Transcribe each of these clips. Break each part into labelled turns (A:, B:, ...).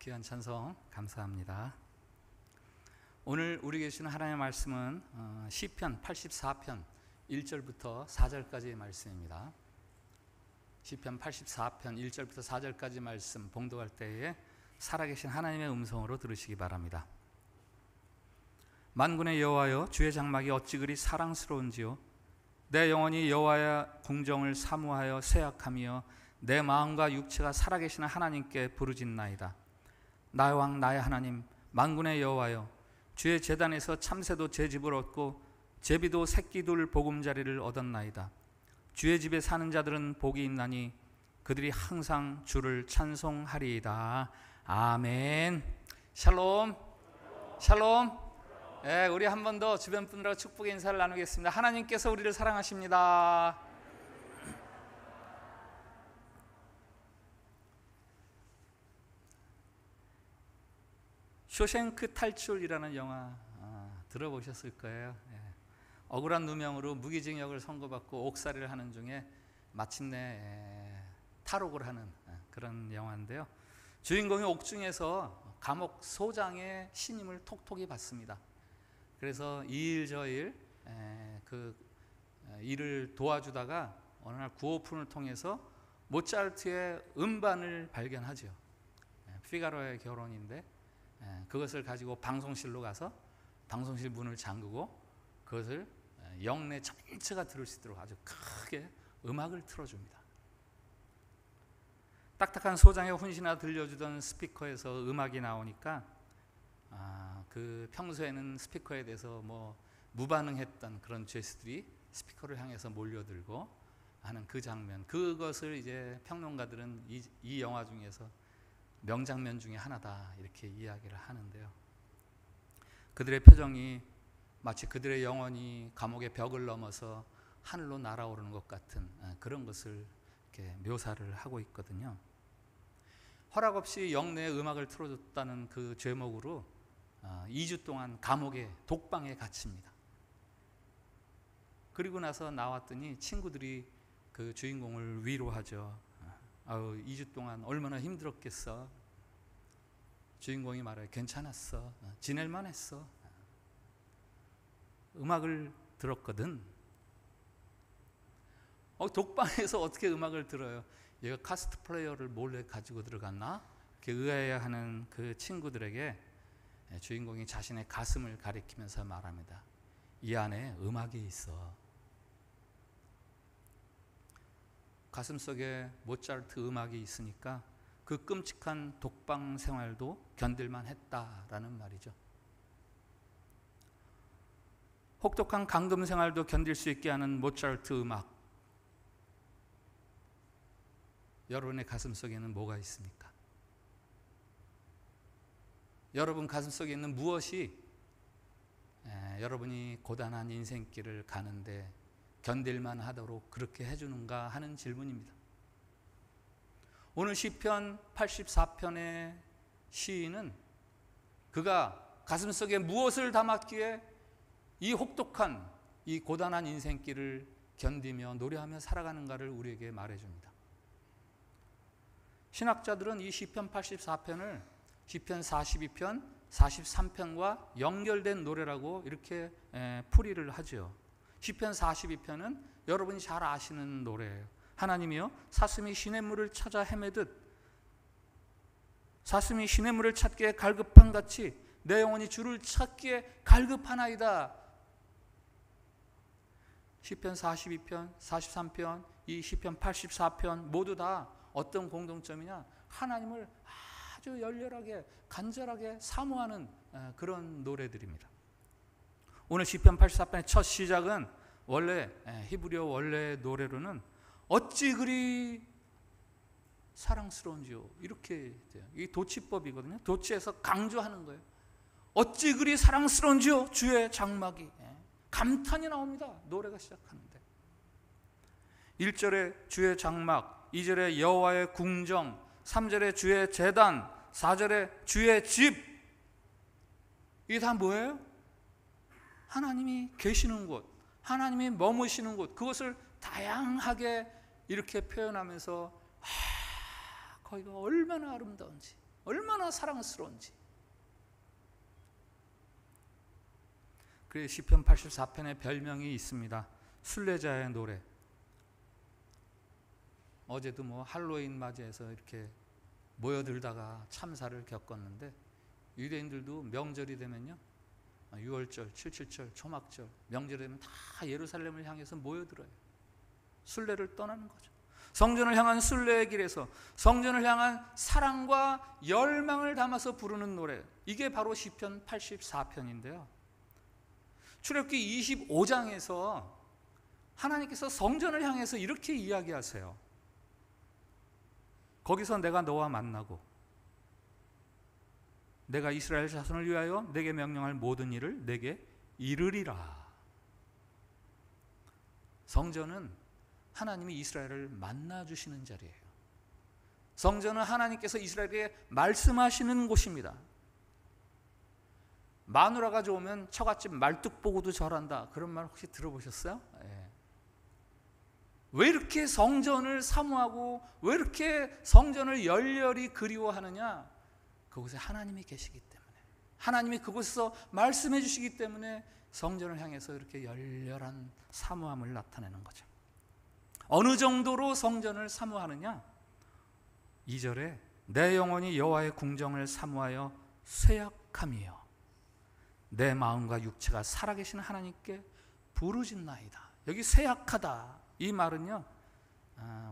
A: 귀한 찬송 감사합니다. 오늘 우리에게 주시는 하나님의 말씀은 시편 84편 1절부터 4절까지의 말씀입니다. 시편 84편 1절부터 4절까지 말씀 봉독할 때에 살아계신 하나님의 음성으로 들으시기 바랍니다. 만군의 여호와여, 주의 장막이 어찌 그리 사랑스러운지요. 내 영혼이 여호와의 궁정을 사모하여 새약하며 내 마음과 육체가 살아계시는 하나님께 부르짖나이다. 나의 왕 나의 하나님, 만군의 여호와여, 주의 제단에서 참새도 제 집을 얻고 제비도 새끼둘 보금자리를 얻었나이다. 주의 집에 사는 자들은 복이 있나니 그들이 항상 주를 찬송하리이다. 아멘. 샬롬. 샬롬. 네, 우리 한 번 더 주변 분들과 축복의 인사를 나누겠습니다. 하나님께서 우리를 사랑하십니다. 쇼생크 탈출이라는 영화 들어보셨을 거예요. 억울한 누명으로 무기징역을 선고받고 옥살이를 하는 중에 마침내 탈옥을 하는 그런 영화인데요. 주인공이 옥중에서 감옥 소장의 신임을 톡톡히 받습니다. 그래서 이 일 저 일 그 일을 도와주다가 어느 날 구호푼을 통해서 모차르트의 음반을 발견하죠. 피가로의 결혼인데 그것을 가지고 방송실로 가서 방송실 문을 잠그고 그것을 영내 전체가 들을 수 있도록 아주 크게 음악을 틀어줍니다. 딱딱한 소장의 혼신아 들려주던 스피커에서 음악이 나오니까 그 평소에는 스피커에 대해서 무반응했던 그런 죄수들이 스피커를 향해서 몰려들고 하는 그 장면, 그것을 이제 평론가들은 이 영화 중에서 명장면 중에 하나다 이렇게 이야기를 하는데요. 그들의 표정이 마치 그들의 영혼이 감옥의 벽을 넘어서 하늘로 날아오르는 것 같은 그런 것을 이렇게 묘사를 하고 있거든요. 허락 없이 영내에 음악을 틀어줬다는 그 죄목으로 2주 동안 감옥의 독방에 갇힙니다. 그리고 나서 나왔더니 친구들이 그 주인공을 위로하죠. 2주 동안 얼마나 힘들었겠어. 주인공이 말해요. 괜찮았어. 지낼만 했어. 음악을 들었거든. 독방에서 어떻게 음악을 들어요? 얘가 카스트 플레이어를 몰래 가지고 들어갔나? 이렇게 의아해하는 그 친구들에게 주인공이 자신의 가슴을 가리키면서 말합니다. 이 안에 음악이 있어. 가슴속에 모차르트 음악이 있으니까 그 끔찍한 독방 생활도 견딜만 했다라는 말이죠. 혹독한 감금 생활도 견딜 수 있게 하는 모차르트 음악. 여러분의 가슴속에는 뭐가 있습니까? 여러분 가슴속에 있는 무엇이 여러분이 고단한 인생길을 가는데 견딜만 하도록 그렇게 해주는가 하는 질문입니다. 오늘 시편 84편의 시인은 그가 가슴속에 무엇을 담았기에 이 혹독한 이 고단한 인생길을 견디며 노래하며 살아가는가를 우리에게 말해줍니다. 신학자들은 이 시편 84편을 시편 42편, 43편과 연결된 노래라고 이렇게 풀이를 하죠. 시편 42편은 여러분이 잘 아시는 노래예요. 하나님이여, 사슴이 시냇물을 찾아 헤매듯 사슴이 시냇물을 찾기에 갈급한 같이 내 영혼이 주를 찾기에 갈급하나이다. 시편 42편, 43편, 이 시편 84편 모두 다 어떤 공통점이냐? 하나님을 아주 열렬하게 간절하게 사모하는 그런 노래들입니다. 오늘 시편 84편의 첫 시작은 원래 히브리어 원래 노래로는 어찌 그리 사랑스러운지요 이렇게 돼요. 이 도치법이거든요. 도치에서 강조하는 거예요. 어찌 그리 사랑스러운지요 주의 장막이. 감탄이 나옵니다. 노래가 시작하는데 1절에 주의 장막, 2절에 여호와의 궁정, 3절에 주의 제단, 4절에 주의 집. 이게 다 뭐예요? 하나님이 계시는 곳, 하나님이 머무시는 곳, 그것을 다양하게 이렇게 표현하면서 거기가 얼마나 아름다운지, 얼마나 사랑스러운지. 그래 시편 84편에 별명이 있습니다. 순례자의 노래. 어제도 할로윈 맞이해서 이렇게 모여들다가 참사를 겪었는데, 유대인들도 명절이 되면요, 6월절, 7.7절, 초막절, 명절이 되면 다 예루살렘을 향해서 모여들어요. 순례를 떠나는 거죠. 성전을 향한 순례의 길에서 성전을 향한 사랑과 열망을 담아서 부르는 노래, 이게 바로 시편 84편인데요. 출애굽기 25장에서 하나님께서 성전을 향해서 이렇게 이야기하세요. 거기서 내가 너와 만나고 내가 이스라엘 자손을 위하여 내게 명령할 모든 일을 내게 이르리라. 성전은 하나님이 이스라엘을 만나주시는 자리예요. 성전은 하나님께서 이스라엘에게 말씀하시는 곳입니다. 마누라가 좋으면 처갓집 말뚝 보고도 절한다, 그런 말 혹시 들어보셨어요? 예. 왜 이렇게 성전을 사모하고 왜 이렇게 성전을 열렬히 그리워하느냐? 그곳에 하나님이 계시기 때문에, 하나님이 그곳에서 말씀해 주시기 때문에 성전을 향해서 이렇게 열렬한 사모함을 나타내는 거죠. 어느 정도로 성전을 사모하느냐? 2절에 내 영혼이 여호와의 궁정을 사모하여 쇠약함이요 내 마음과 육체가 살아계신 하나님께 부르짖나이다. 여기 쇠약하다, 이 말은요,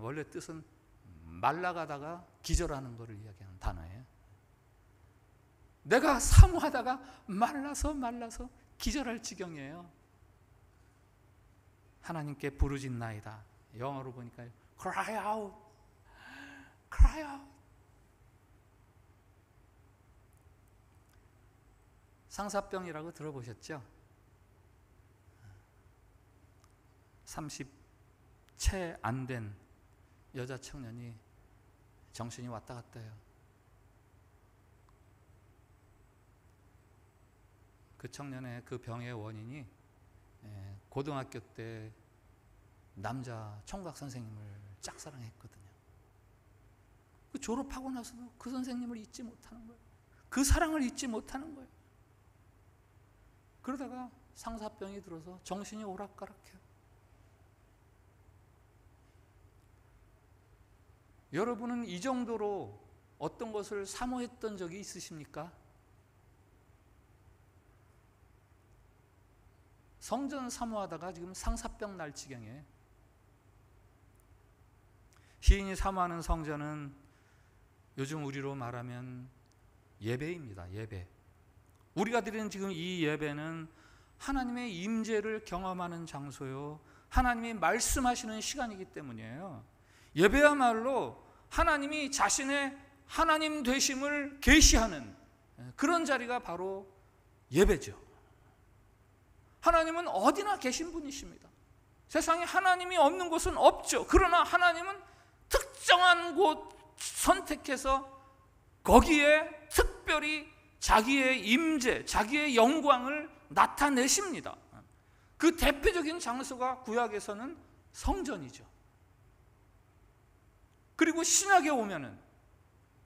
A: 원래 뜻은 말라가다가 기절하는 것을 이야기하는 단어예요. 내가 사모하다가 말라서 기절할 지경이에요. 하나님께 부르짖나이다. 영어로 보니까 cry out, cry out. 상사병이라고 들어보셨죠? 30채 안 된 여자 청년이 정신이 왔다 갔다 해요. 그 청년의 그 병의 원인이 고등학교 때 남자 총각 선생님을 짝사랑했거든요. 그 졸업하고 나서도 그 선생님을 잊지 못하는 거예요. 그 사랑을 잊지 못하는 거예요. 그러다가 상사병이 들어서 정신이 오락가락해요. 여러분은 이 정도로 어떤 것을 사모했던 적이 있으십니까? 성전 사모하다가 지금 상사병 날 지경이에요. 시인이 사모하는 성전은 요즘 우리로 말하면 예배입니다. 예배. 우리가 드리는 지금 이 예배는 하나님의 임재를 경험하는 장소요, 하나님이 말씀하시는 시간이기 때문이에요. 예배야말로 하나님이 자신의 하나님 되심을 계시하는 그런 자리가 바로 예배죠. 하나님은 어디나 계신 분이십니다. 세상에 하나님이 없는 곳은 없죠. 그러나 하나님은 특정한 곳 선택해서 거기에 특별히 자기의 임재, 자기의 영광을 나타내십니다. 그 대표적인 장소가 구약에서는 성전이죠. 그리고 신약에 오면은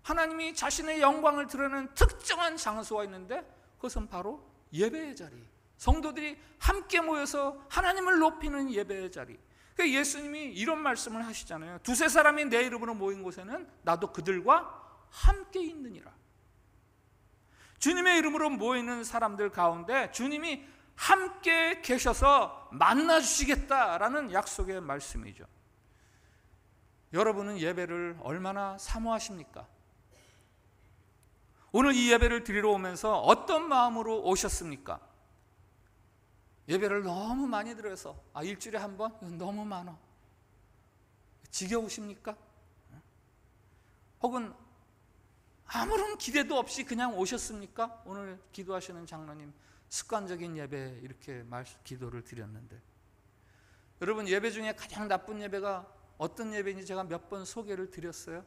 A: 하나님이 자신의 영광을 드러내는 특정한 장소가 있는데, 그것은 바로 예배의 자리, 성도들이 함께 모여서 하나님을 높이는 예배의 자리. 그러니까 예수님이 이런 말씀을 하시잖아요. 두세 사람이 내 이름으로 모인 곳에는 나도 그들과 함께 있느니라. 주님의 이름으로 모이는 사람들 가운데 주님이 함께 계셔서 만나주시겠다라는 약속의 말씀이죠. 여러분은 예배를 얼마나 사모하십니까? 오늘 이 예배를 드리러 오면서 어떤 마음으로 오셨습니까? 예배를 너무 많이 드려서 일주일에 한 번? 너무 많아. 지겨우십니까? 혹은 아무런 기대도 없이 그냥 오셨습니까? 오늘 기도하시는 장로님 습관적인 예배 이렇게 기도를 드렸는데, 여러분 예배 중에 가장 나쁜 예배가 어떤 예배인지 제가 몇 번 소개를 드렸어요.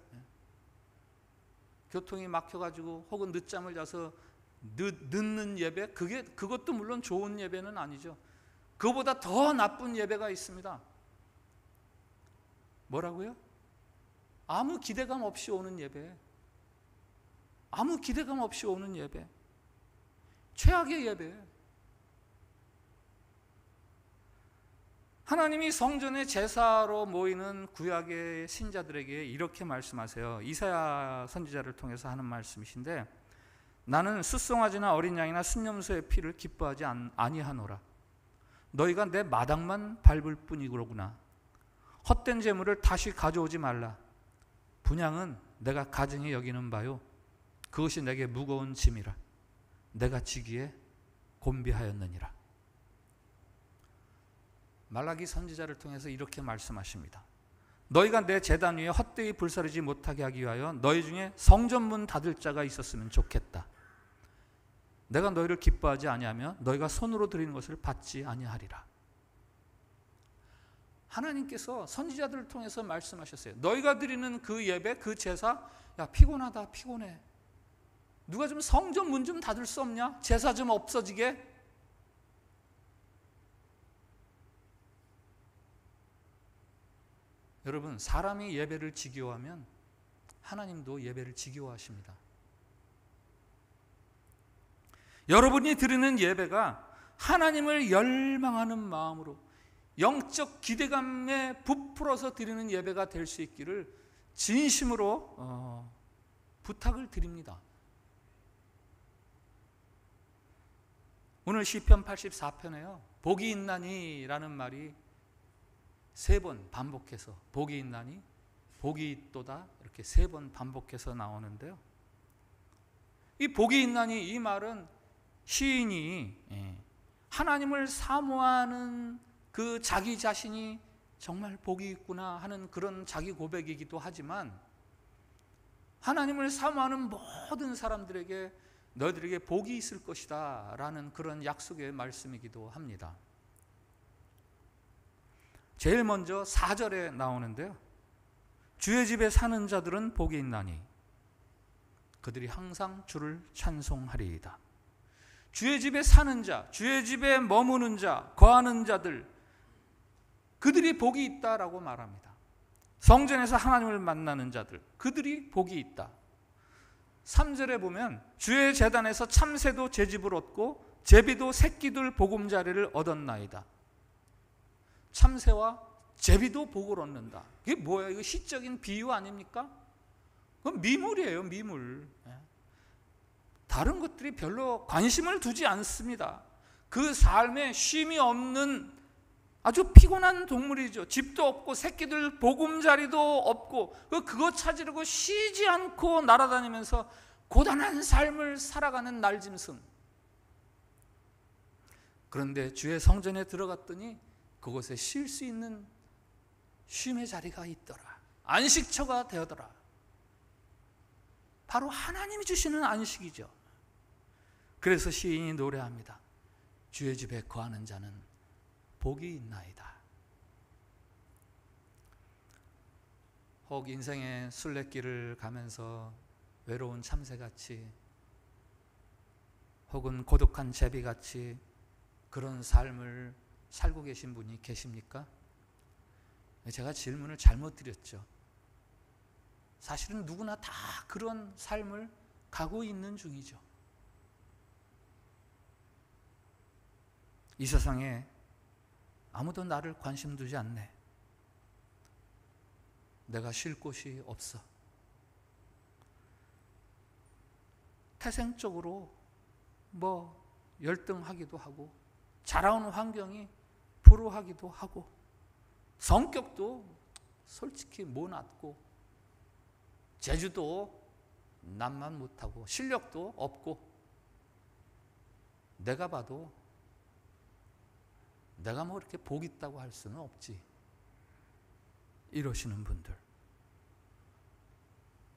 A: 교통이 막혀가지고 혹은 늦잠을 자서 늦는 예배, 그것도 물론 좋은 예배는 아니죠. 그거보다 더 나쁜 예배가 있습니다. 뭐라고요? 아무 기대감 없이 오는 예배. 아무 기대감 없이 오는 예배, 최악의 예배. 하나님이 성전의 제사로 모이는 구약의 신자들에게 이렇게 말씀하세요. 이사야 선지자를 통해서 하는 말씀이신데, 나는 숫송아지나 어린 양이나 순념소의 피를 기뻐하지 아니하노라. 너희가 내 마당만 밟을 뿐이구나. 헛된 재물을 다시 가져오지 말라. 분향은 내가 가증히 여기는 바요, 그것이 내게 무거운 짐이라. 내가 지기에 곤비하였느니라. 말라기 선지자를 통해서 이렇게 말씀하십니다. 너희가 내 제단 위에 헛되이 불사르지 못하게 하기 위하여 너희 중에 성전문 닫을 자가 있었으면 좋겠다. 내가 너희를 기뻐하지 아니하며 너희가 손으로 드리는 것을 받지 아니하리라. 하나님께서 선지자들을 통해서 말씀하셨어요. 너희가 드리는 그 예배, 그 제사, 야 피곤하다, 피곤해. 누가 좀 성전 문 좀 닫을 수 없냐? 제사 좀 없어지게. 여러분, 사람이 예배를 지겨워하면 하나님도 예배를 지겨워하십니다. 여러분이 드리는 예배가 하나님을 열망하는 마음으로 영적 기대감에 부풀어서 드리는 예배가 될 수 있기를 진심으로 부탁을 드립니다. 오늘 시편 84편에요. 복이 있나니라는 말이 3번 반복해서, 복이 있나니, 복이 있도다, 이렇게 3번 반복해서 나오는데요. 이 복이 있나니, 이 말은 시인이 하나님을 사모하는 그 자기 자신이 정말 복이 있구나 하는 그런 자기 고백이기도 하지만, 하나님을 사모하는 모든 사람들에게 너희들에게 복이 있을 것이다 라는 그런 약속의 말씀이기도 합니다. 제일 먼저 4절에 나오는데요. 주의 집에 사는 자들은 복이 있나니 그들이 항상 주를 찬송하리이다. 주의 집에 사는 자, 주의 집에 머무는 자, 거하는 자들, 그들이 복이 있다라고 말합니다. 성전에서 하나님을 만나는 자들, 그들이 복이 있다. 3절에 보면 주의 제단에서 참새도 제 집을 얻고 제비도 새끼들 보금자리를 얻었나이다. 참새와 제비도 복을 얻는다. 이게 뭐예요? 이거 시적인 비유 아닙니까? 그건 미물이에요, 미물. 다른 것들이 별로 관심을 두지 않습니다. 그 삶에 쉼이 없는 아주 피곤한 동물이죠. 집도 없고 새끼들 보금자리도 없고 그거 찾으려고 쉬지 않고 날아다니면서 고단한 삶을 살아가는 날짐승. 그런데 주의 성전에 들어갔더니 그곳에 쉴 수 있는 쉼의 자리가 있더라. 안식처가 되었더라. 바로 하나님이 주시는 안식이죠. 그래서 시인이 노래합니다. 주의 집에 거하는 자는 복이 있나이다. 혹 인생의 순례길을 가면서 외로운 참새같이, 혹은 고독한 제비같이 그런 삶을 살고 계신 분이 계십니까? 제가 질문을 잘못 드렸죠. 사실은 누구나 다 그런 삶을 가고 있는 중이죠. 이 세상에 아무도 나를 관심 두지 않네. 내가 쉴 곳이 없어. 태생적으로 열등하기도 하고, 자라온 환경이 불우하기도 하고, 성격도 솔직히 모났고, 재주도 남만 못하고, 실력도 없고, 내가 봐도 내가 뭐 이렇게 복 있다고 할 수는 없지, 이러시는 분들,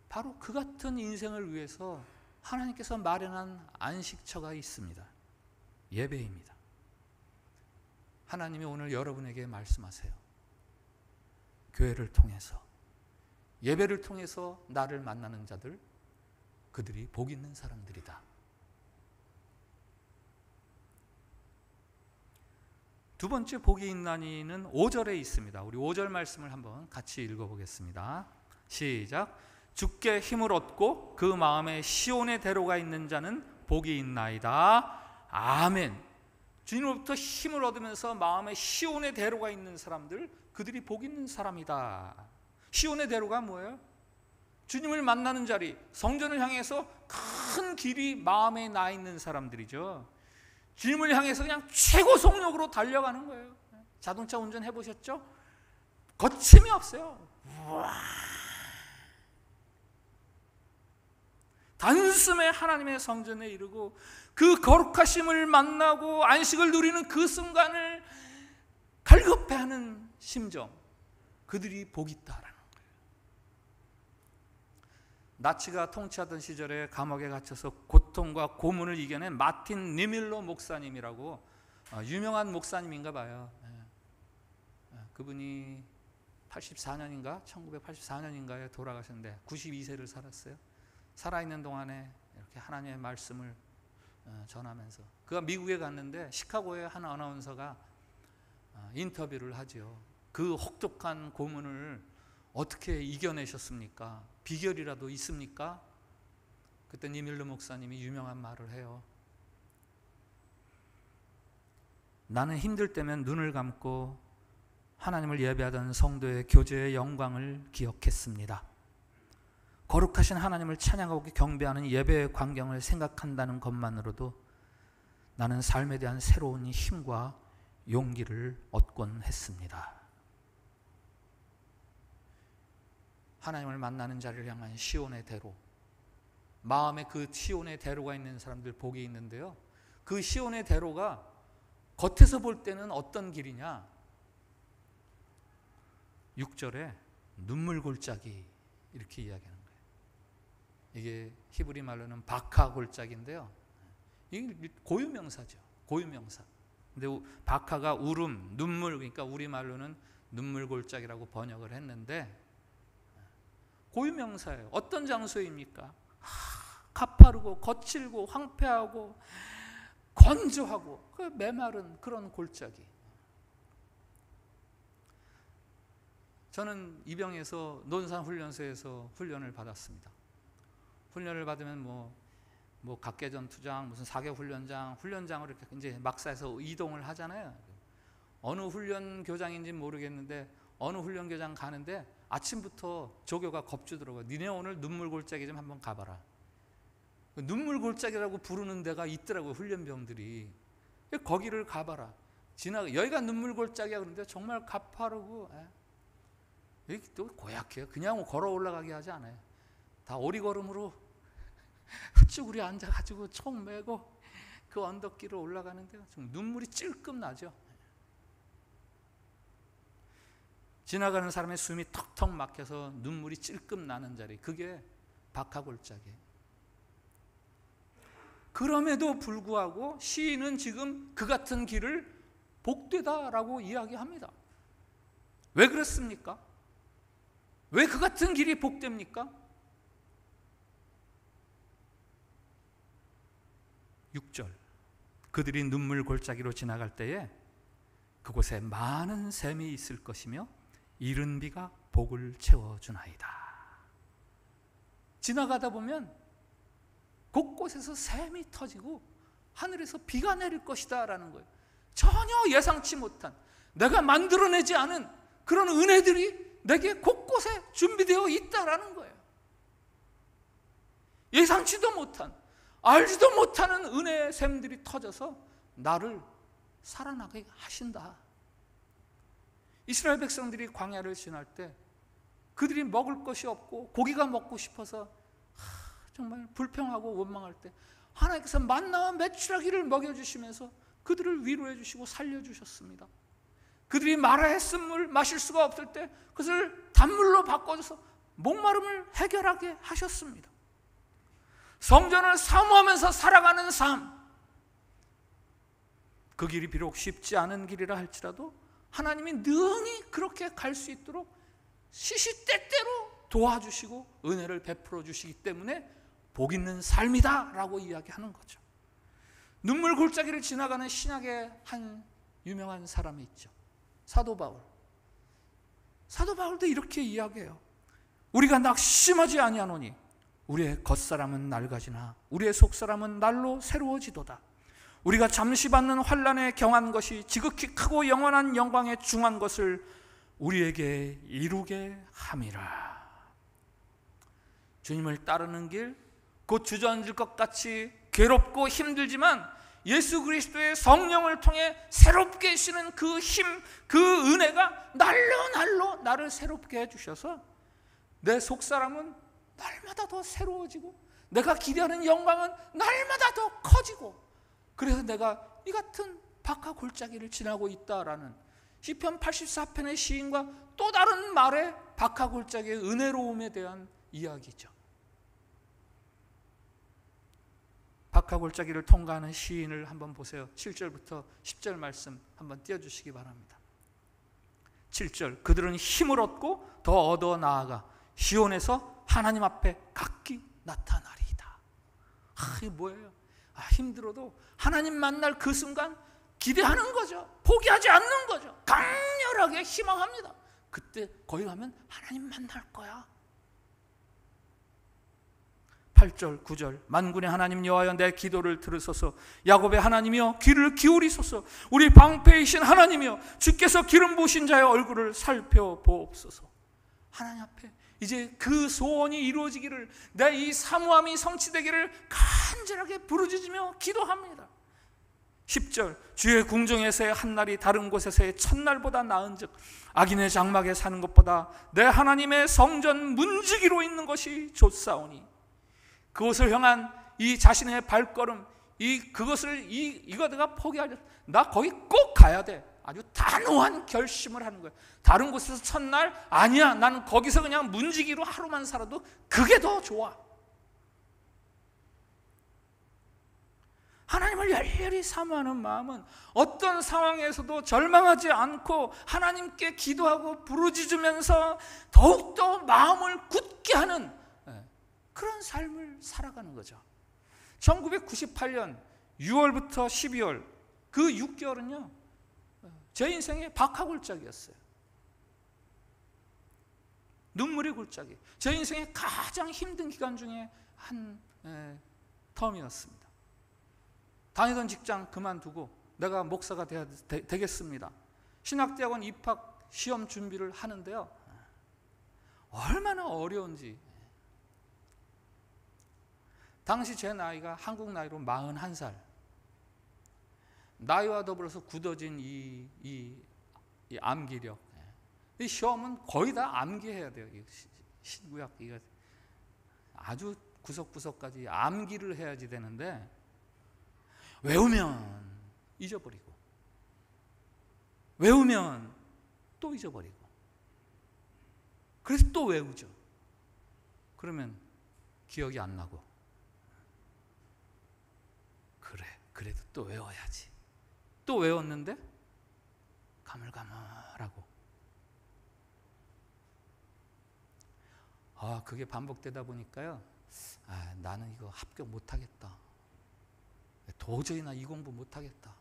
A: 바로 그 같은 인생을 위해서 하나님께서 마련한 안식처가 있습니다. 예배입니다. 하나님이 오늘 여러분에게 말씀하세요. 교회를 통해서, 예배를 통해서 나를 만나는 자들, 그들이 복 있는 사람들이다. 두 번째 복이 있나니는 5절에 있습니다. 우리 5절 말씀을 한번 같이 읽어보겠습니다. 시작. 주께 힘을 얻고 그 마음에 시온의 대로가 있는 자는 복이 있나이다. 아멘. 주님으로부터 힘을 얻으면서 마음에 시온의 대로가 있는 사람들, 그들이 복 있는 사람이다. 시온의 대로가 뭐예요? 주님을 만나는 자리, 성전을 향해서 큰 길이 마음에 나 있는 사람들이죠. 주님을 향해서 그냥 최고 속력으로 달려가는 거예요. 자동차 운전해 보셨죠? 거침이 없어요. 우와. 단숨에 하나님의 성전에 이르고 그 거룩하심을 만나고 안식을 누리는 그 순간을 갈급해하는 심정, 그들이 복이 있다라는 거예요. 나치가 통치하던 시절에 감옥에 갇혀서 고통과 고문을 이겨낸 마틴 니밀러 목사님이라고 유명한 목사님인가 봐요. 그분이 84년인가 1984년인가에 돌아가셨는데 92세를 살았어요. 살아있는 동안에 이렇게 하나님의 말씀을 전하면서, 그가 미국에 갔는데 시카고의 한 아나운서가 인터뷰를 하죠. 그 혹독한 고문을 어떻게 이겨내셨습니까? 비결이라도 있습니까? 그때 니밀러 목사님이 유명한 말을 해요. 나는 힘들 때면 눈을 감고 하나님을 예배하던 성도의 교제의 영광을 기억했습니다. 거룩하신 하나님을 찬양하고 경배하는 예배의 광경을 생각한다는 것만으로도 나는 삶에 대한 새로운 힘과 용기를 얻곤 했습니다. 하나님을 만나는 자리를 향한 시온의 대로, 마음에 그 시온의 대로가 있는 사람들 복이 있는데요, 그 시온의 대로가 겉에서 볼 때는 어떤 길이냐? 6절에 눈물 골짜기 이렇게 이야기하는 거예요. 이게 히브리 말로는 바카 골짜기인데요, 이게 고유명사죠. 고유명사. 근데 바카가 울음, 눈물, 그러니까 우리 말로는 눈물 골짜기라고 번역을 했는데 고유명사예요. 어떤 장소입니까? 가파르고 거칠고 황폐하고 건조하고 그 메마른 그런 골짜기. 저는 이병에서 논산훈련소에서 훈련을 받았습니다. 훈련을 받으면 뭐 각계전투장, 무슨 사격훈련장, 훈련장으로 이렇게 이제 막사에서 이동을 하잖아요. 어느 훈련교장인지 모르겠는데 어느 훈련교장 가는데 아침부터 조교가 겁주더라고요. 니네 오늘 눈물 골짜기 좀 한번 가봐라. 눈물 골짜기라고 부르는 데가 있더라고요, 훈련병들이. 거기를 가봐라. 여기가 눈물 골짜기야. 그런데 정말 가파르고, 여기 또 고약해요. 그냥 걸어 올라가게 하지 않아요. 다 오리걸음으로 쭈구리 앉아가지고 총 메고 그 언덕길을 올라가는데요, 눈물이 찔끔 나죠. 지나가는 사람의 숨이 턱턱 막혀서 눈물이 찔끔 나는 자리, 그게 바카골짜기예요. 그럼에도 불구하고 시인은 지금 그 같은 길을 복되다라고 이야기합니다. 왜 그렇습니까? 왜 그 같은 길이 복됩니까? 6절, 그들이 눈물 골짜기로 지나갈 때에 그곳에 많은 샘이 있을 것이며 이른 비가 복을 채워주나이다. 지나가다 보면 곳곳에서 샘이 터지고 하늘에서 비가 내릴 것이다 라는 거예요. 전혀 예상치 못한, 내가 만들어내지 않은 그런 은혜들이 내게 곳곳에 준비되어 있다라는 거예요. 예상치도 못한, 알지도 못하는 은혜의 샘들이 터져서 나를 살아나게 하신다. 이스라엘 백성들이 광야를 지날 때 그들이 먹을 것이 없고 고기가 먹고 싶어서 정말 불평하고 원망할 때 하나님께서 만나와 메추라기를 먹여주시면서 그들을 위로해 주시고 살려주셨습니다. 그들이 마라의 쓴물 마실 수가 없을 때 그것을 단물로 바꿔줘서 목마름을 해결하게 하셨습니다. 성전을 사모하면서 살아가는 삶, 그 길이 비록 쉽지 않은 길이라 할지라도 하나님이 능히 그렇게 갈 수 있도록 시시때때로 도와주시고 은혜를 베풀어 주시기 때문에 복 있는 삶이다 라고 이야기하는 거죠. 눈물 골짜기를 지나가는 신약의 한 유명한 사람이 있죠. 사도 바울. 사도 바울도 이렇게 이야기해요.
B: 우리가 낙심하지 아니하노니 우리의 겉사람은 낡아지나 우리의 속사람은 날로 새로워지도다. 우리가 잠시 받는 환난에 경한 것이 지극히 크고 영원한 영광에 중한 것을 우리에게 이루게 함이라. 주님을 따르는 길, 곧 주저앉을 것 같이 괴롭고 힘들지만 예수 그리스도의 성령을 통해 새롭게 하시는 그 힘, 그 은혜가 날로 나를 새롭게 해주셔서 내 속사람은 날마다 더 새로워지고 내가 기대하는 영광은 날마다 더 커지고, 그래서 내가 이 같은 박하 골짜기를 지나고 있다라는 시편 84편의 시인과 또 다른 말의 박하 골짜기의 은혜로움에 대한 이야기죠. 박하 골짜기를 통과하는 시인을 한번 보세요. 7절부터 10절 말씀 한번 띄워주시기 바랍니다. 7절, 그들은 힘을 얻고 더 얻어 나아가 시온에서 하나님 앞에 각기 나타나리이다. 이게 뭐예요? 힘들어도 하나님 만날 그 순간 기대하는 거죠. 포기하지 않는 거죠. 강렬하게 희망합니다. 그때 거기 가면 하나님 만날 거야. 8절, 9절, 만군의 하나님 여호와여 내 기도를 들으소서. 야곱의 하나님이여 귀를 기울이소서. 우리 방패이신 하나님이여 주께서 기름 부으신 자의 얼굴을 살펴보옵소서. 하나님 앞에 이제 그 소원이 이루어지기를, 내 이 사모함이 성취되기를 간절하게 부르짖으며 기도합니다. 10절, 주의 궁정에서의 한날이 다른 곳에서의 첫날보다 나은즉 악인의 장막에 사는 것보다 내 하나님의 성전 문지기로 있는 것이 좋사오니. 그곳을 향한 이 자신의 발걸음, 이거 내가 포기하려, 나 거기 꼭 가야 돼. 아주 단호한 결심을 하는 거예요. 다른 곳에서 첫날 아니야, 나는 거기서 그냥 문지기로 하루만 살아도 그게 더 좋아. 하나님을 열렬히 사모하는 마음은 어떤 상황에서도 절망하지 않고 하나님께 기도하고 부르짖으면서 더욱더 마음을 굳게 하는 그런 삶을 살아가는 거죠. 1998년 6월부터 12월 그 6개월은요 제 인생의 박하골짜기였어요. 눈물의 골짜기. 제 인생의 가장 힘든 기간 중에 한 텀이었습니다. 다니던 직장 그만두고 내가 목사가 되겠습니다. 신학대학원 입학 시험 준비를 하는데요, 얼마나 어려운지. 당시 제 나이가 한국 나이로 41살. 나이와 더불어서 굳어진 이 암기력. 이 시험은 거의 다 암기해야 돼요. 신구약 이거 아주 구석구석까지 암기를 해야지 되는데, 외우면 잊어버리고, 외우면 또 잊어버리고, 그래서 또 외우죠. 그러면 기억이 안 나고, 그래도 또 외워야지. 또 외웠는데 가물가물하고, 그게 반복되다 보니까요, 나는 이거 합격 못하겠다. 도저히 나 이 공부 못하겠다.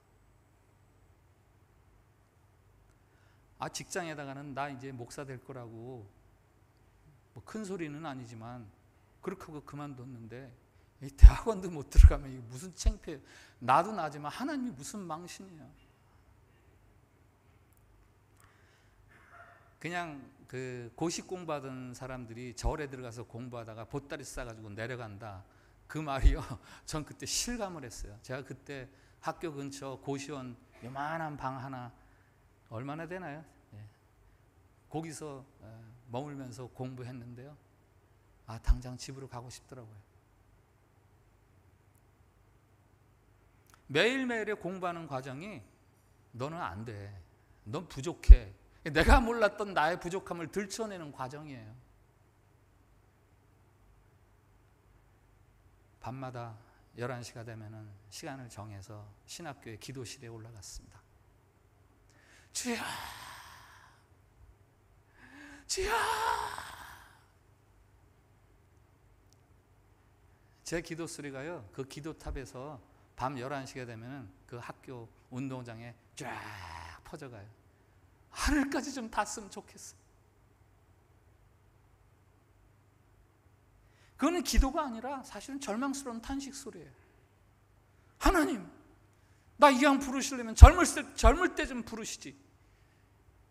B: 직장에다가는 나 이제 목사 될 거라고 뭐 큰 소리는 아니지만 그렇게 하고 그만뒀는데, 이 대학원도 못 들어가면 이게 무슨 창피해요. 나도 나지만 하나님이 무슨 망신이에요. 그냥 그 고시 공부하던 사람들이 절에 들어가서 공부하다가 보따리 싸가지고 내려간다, 그 말이요, 전 그때 실감을 했어요. 제가 그때 학교 근처 고시원 요만한 방 하나, 얼마나 되나요? 거기서 머물면서 공부했는데요, 당장 집으로 가고 싶더라고요. 매일매일의 공부하는 과정이 너는 안 돼, 넌 부족해, 내가 몰랐던 나의 부족함을 들춰내는 과정이에요. 밤마다 11시가 되면 시간을 정해서 신학교의 기도실에 올라갔습니다. 주여, 주여. 제 기도 소리가요, 그 기도탑에서 밤 11시가 되면 그 학교 운동장에 쫙 퍼져가요. 하늘까지 좀 닿았으면 좋겠어. 그거는 기도가 아니라 사실은 절망스러운 탄식 소리예요. 하나님, 나 이왕 부르시려면 젊을 때 좀 부르시지.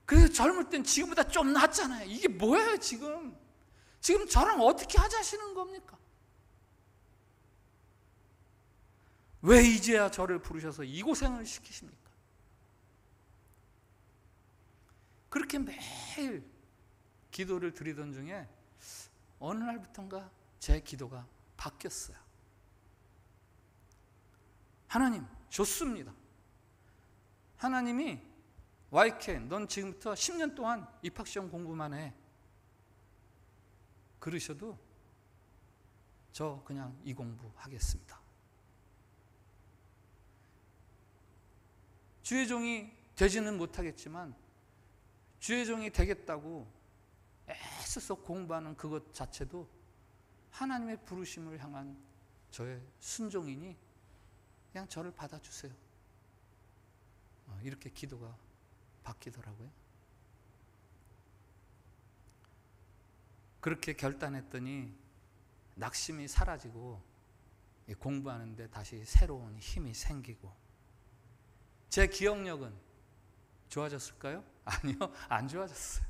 B: 그래서 젊을 땐 지금보다 좀 낫잖아요. 이게 뭐예요 지금? 지금 저랑 어떻게 하자시는 겁니까? 왜 이제야 저를 부르셔서 이 고생을 시키십니까? 그렇게 매일 기도를 드리던 중에 어느 날부턴가 제 기도가 바뀌었어요. 하나님, 좋습니다. 하나님이 YK, 넌 지금부터 10년 동안 입학시험 공부만 해. 그러셔도 저 그냥 이 공부하겠습니다. 주의 종이 되지는 못하겠지만 주의 종이 되겠다고 애써서 공부하는 그것 자체도 하나님의 부르심을 향한 저의 순종이니 그냥 저를 받아주세요. 이렇게 기도가 바뀌더라고요. 그렇게 결단했더니 낙심이 사라지고 공부하는데 다시 새로운 힘이 생기고, 제 기억력은 좋아졌을까요? 아니요, 안 좋아졌어요.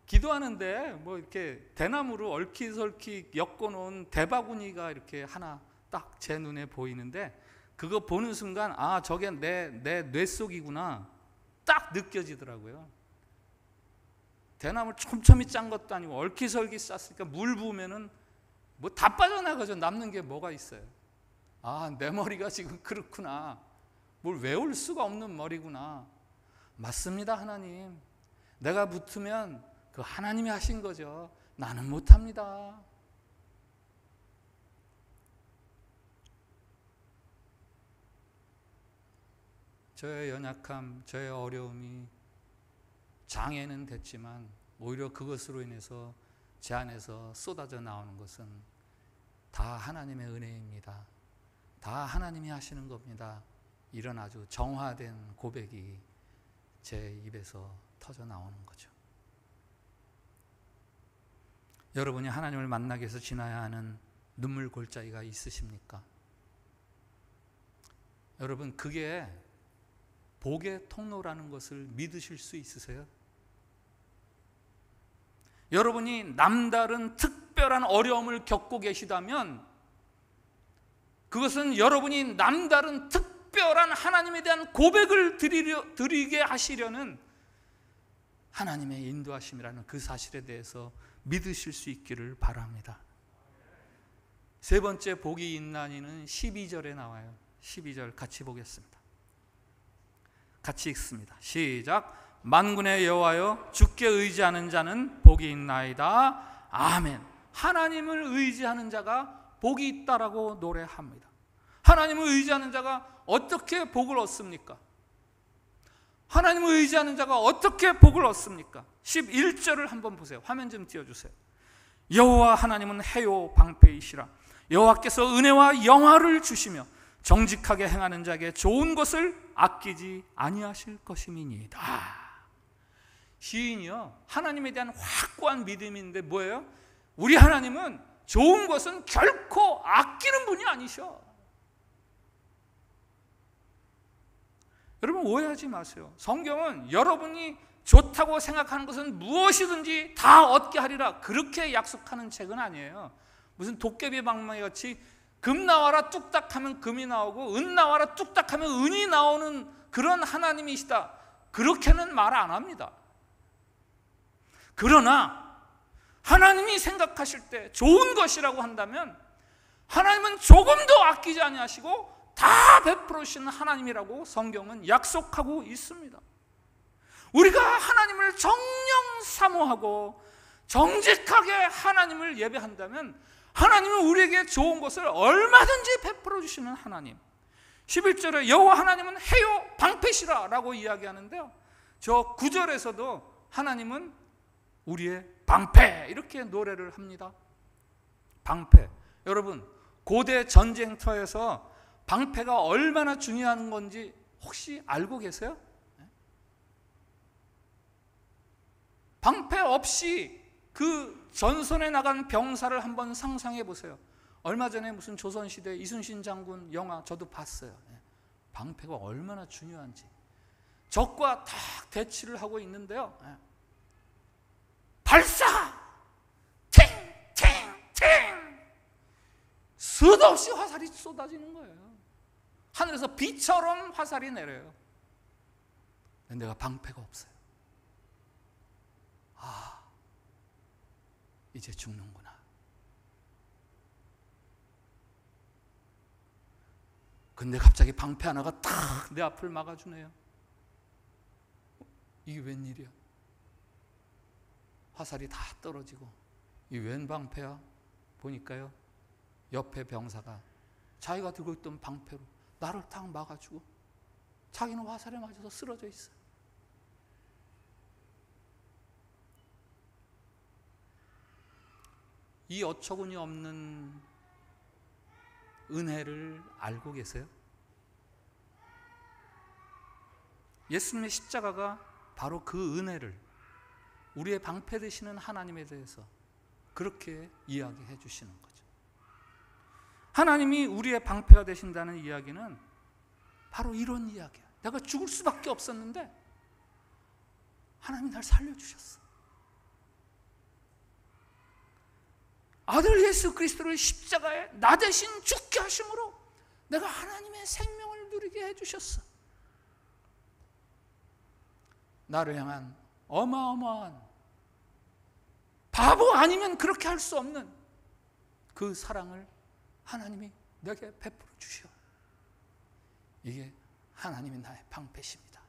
B: 기도하는데 이렇게 대나무로 얼키설키 엮어놓은 대바구니가 이렇게 하나 딱 제 눈에 보이는데, 그거 보는 순간 저게 내 뇌 속이구나 딱 느껴지더라고요. 대나무 촘촘히 짠 것도 아니고 얼키설키 쌌으니까 물 부으면은 다 빠져나가죠. 남는 게 뭐가 있어요. 내 머리가 지금 그렇구나. 뭘 외울 수가 없는 머리구나. 맞습니다, 하나님. 내가 붙으면 그 하나님이 하신 거죠. 나는 못합니다. 저의 연약함, 저의 어려움이 장애는 됐지만 오히려 그것으로 인해서 제 안에서 쏟아져 나오는 것은 다 하나님의 은혜입니다. 다 하나님이 하시는 겁니다. 이런 아주 정화된 고백이 제 입에서 터져 나오는 거죠. 여러분이 하나님을 만나기 위해서 지나야 하는 눈물 골짜기가 있으십니까? 여러분, 그게 복의 통로라는 것을 믿으실 수 있으세요? 여러분이 남다른 특별한 어려움을 겪고 계시다면 그것은 여러분이 남다른 특별한 하나님에 대한 고백을 드리게 하시려는 하나님의 인도하심이라는 그 사실에 대해서 믿으실 수 있기를 바랍니다. 세 번째 복이 있나니는 12절에 나와요. 12절 같이 보겠습니다. 같이 읽습니다. 시작. 만군의 여호와여, 주께 의지하는 자는 복이 있나이다. 아멘. 하나님을 의지하는 자가 복이 있다라고 노래합니다. 하나님을 의지하는 자가 어떻게 복을 얻습니까? 하나님을 의지하는 자가 어떻게 복을 얻습니까? 11절을 한번 보세요. 화면 좀 띄워주세요. 여호와 하나님은 해요 방패이시라. 여호와께서 은혜와 영화를 주시며 정직하게 행하는 자에게 좋은 것을 아끼지 아니하실 것임이니이다. 시인이요, 하나님에 대한 확고한 믿음인데 뭐예요? 우리 하나님은 좋은 것은 결코 아끼는 분이 아니셔. 여러분, 오해하지 마세요. 성경은 여러분이 좋다고 생각하는 것은 무엇이든지 다 얻게 하리라, 그렇게 약속하는 책은 아니에요. 무슨 도깨비 방망이 같이 금 나와라 뚝딱 하면 금이 나오고 은 나와라 뚝딱 하면 은이 나오는 그런 하나님이시다, 그렇게는 말 안 합니다. 그러나 하나님이 생각하실 때 좋은 것이라고 한다면 하나님은 조금도 아끼지 아니하시고 다 베풀어 주시는 하나님이라고 성경은 약속하고 있습니다. 우리가 하나님을 정녕 사모하고 정직하게 하나님을 예배한다면 하나님은 우리에게 좋은 것을 얼마든지 베풀어 주시는 하나님. 11절에 여호와 하나님은 해요 방패시라 라고 이야기하는데요, 저 9절에서도 하나님은 우리의 방패 이렇게 노래를 합니다. 방패. 여러분, 고대 전쟁터에서 방패가 얼마나 중요한 건지 혹시 알고 계세요? 방패 없이 그 전선에 나간 병사를 한번 상상해 보세요. 얼마 전에 무슨 조선시대 이순신 장군 영화 저도 봤어요. 방패가 얼마나 중요한지. 적과 딱 대치를 하고 있는데요. 발사! 탱탱탱! 수도없이 화살이 쏟아지는 거예요. 하늘에서 비처럼 화살이 내려요. 근데 내가 방패가 없어요. 아, 이제 죽는구나. 근데 갑자기 방패 하나가 탁 내 앞을 막아주네요. 이게 웬일이야? 화살이 다 떨어지고 이 웬 방패야? 보니까요, 옆에 병사가 자기가 들고 있던 방패로 나를 딱 막아주고 자기는 화살에 맞아서 쓰러져 있어요. 이 어처구니 없는 은혜를 알고 계세요? 예수님의 십자가가 바로 그 은혜를, 우리의 방패 되시는 하나님에 대해서 그렇게 이야기해 주시는 거죠. 하나님이 우리의 방패가 되신다는 이야기는 바로 이런 이야기야. 내가 죽을 수밖에 없었는데 하나님이 날 살려주셨어. 아들 예수 그리스도를 십자가에 나 대신 죽게 하심으로 내가 하나님의 생명을 누리게 해주셨어. 나를 향한 어마어마한, 바보 아니면 그렇게 할 수 없는 그 사랑을 하나님이 내게 베풀어 주셔. 이게 하나님이 나의 방패십니다.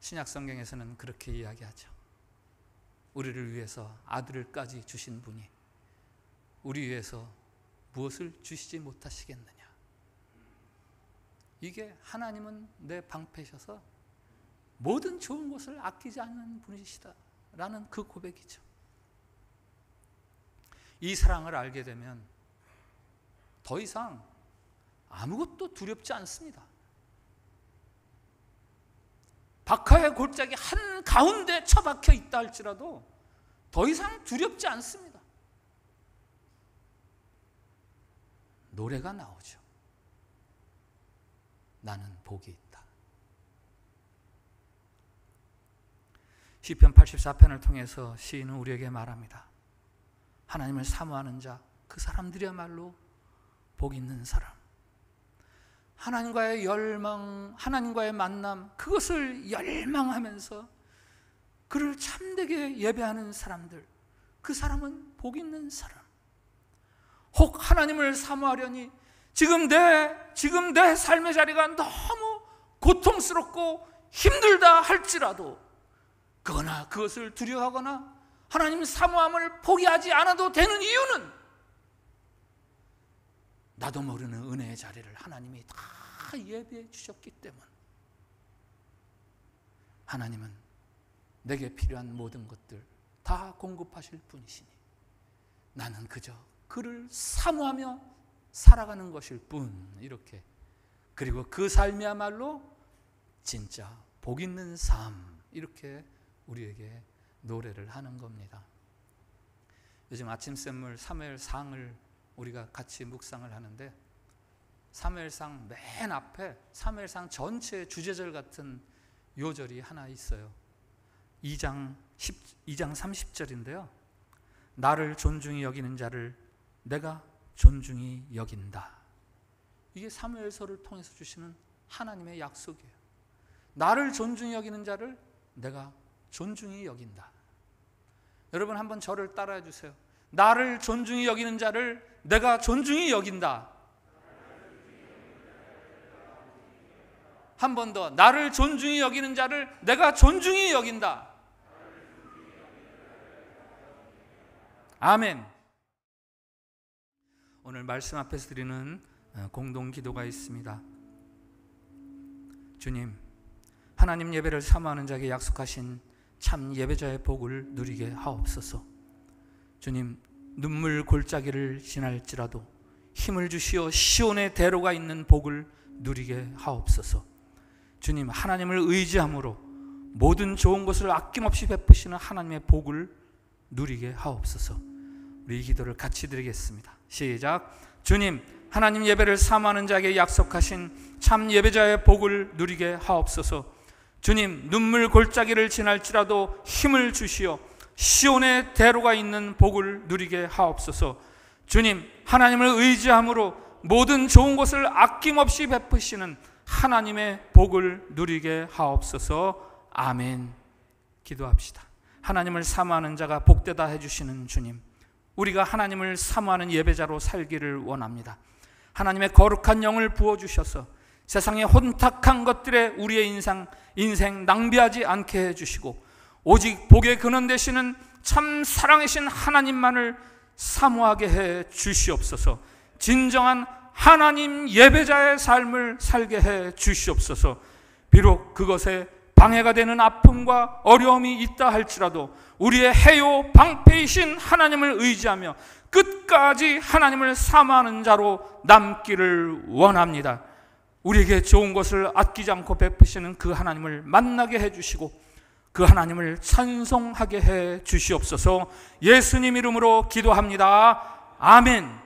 B: 신약 성경에서는 그렇게 이야기하죠. 우리를 위해서 아들을까지 주신 분이 우리 위해서 무엇을 주시지 못하시겠느냐. 이게 하나님은 내 방패셔서 모든 좋은 것을 아끼지 않는 분이시다라는 그 고백이죠. 이 사랑을 알게 되면 더 이상 아무것도 두렵지 않습니다. 박하의 골짜기 한가운데 처박혀 있다 할지라도 더 이상 두렵지 않습니다. 노래가 나오죠. 나는 복이 있다. 시편 84편을 통해서 시인은 우리에게 말합니다. 하나님을 사모하는 자, 그 사람들이야말로 복 있는 사람. 하나님과의 열망, 하나님과의 만남, 그것을 열망하면서 그를 참되게 예배하는 사람들, 그 사람은 복 있는 사람. 혹 하나님을 사모하려니 지금 내 삶의 자리가 너무 고통스럽고 힘들다 할지라도, 그러나 그것을 두려워하거나 하나님 사모함을 포기하지 않아도 되는 이유는 나도 모르는 은혜의 자리를 하나님이 다 예비해 주셨기 때문. 하나님은 내게 필요한 모든 것들 다 공급하실 분이시니 나는 그저 그를 사모하며 살아가는 것일 뿐. 이렇게, 그리고 그 삶이야말로 진짜 복 있는 삶, 이렇게 우리에게 노래를 하는 겁니다. 요즘 아침 샘물 사무엘상을 우리가 같이 묵상을 하는데, 사무엘상 맨 앞에 사무엘상 전체의 주제절 같은 요절이 하나 있어요. 2장 30절인데요. 나를 존중히 여기는 자를 내가 존중히 여긴다. 이게 사무엘서를 통해서 주시는 하나님의 약속이에요. 나를 존중히 여기는 자를 내가 존중히 여긴다. 여러분 한번 저를 따라해 주세요. 나를 존중히 여기는 자를 내가 존중히 여긴다. 한 번 더. 나를 존중히 여기는 자를 내가 존중히 여긴다. 아멘. 오늘 말씀 앞에서 드리는 공동 기도가 있습니다. 주님, 하나님 예배를 사모하는 자에게 약속하신 참 예배자의 복을 누리게 하옵소서. 주님, 눈물 골짜기를 지날지라도 힘을 주시어 시온의 대로가 있는 복을 누리게 하옵소서. 주님, 하나님을 의지함으로 모든 좋은 것을 아낌없이 베푸시는 하나님의 복을 누리게 하옵소서. 우리 이 기도를 같이 드리겠습니다. 시작. 주님, 하나님 예배를 사모하는 자에게 약속하신 참 예배자의 복을 누리게 하옵소서. 주님, 눈물 골짜기를 지날지라도 힘을 주시어 시온의 대로가 있는 복을 누리게 하옵소서. 주님, 하나님을 의지함으로 모든 좋은 것을 아낌없이 베푸시는 하나님의 복을 누리게 하옵소서. 아멘. 기도합시다. 하나님을 사모하는 자가 복되다 해주시는 주님, 우리가 하나님을 사모하는 예배자로 살기를 원합니다. 하나님의 거룩한 영을 부어주셔서 세상의 혼탁한 것들에 우리의 인생 낭비하지 않게 해주시고 오직 복의 근원 되시는 참 사랑이신 하나님만을 사모하게 해 주시옵소서. 진정한 하나님 예배자의 삶을 살게 해 주시옵소서. 비록 그것에 방해가 되는 아픔과 어려움이 있다 할지라도 우리의 해요 방패이신 하나님을 의지하며 끝까지 하나님을 사모하는 자로 남기를 원합니다. 우리에게 좋은 것을 아끼지 않고 베푸시는 그 하나님을 만나게 해주시고 그 하나님을 찬송하게 해 주시옵소서. 예수님 이름으로 기도합니다. 아멘.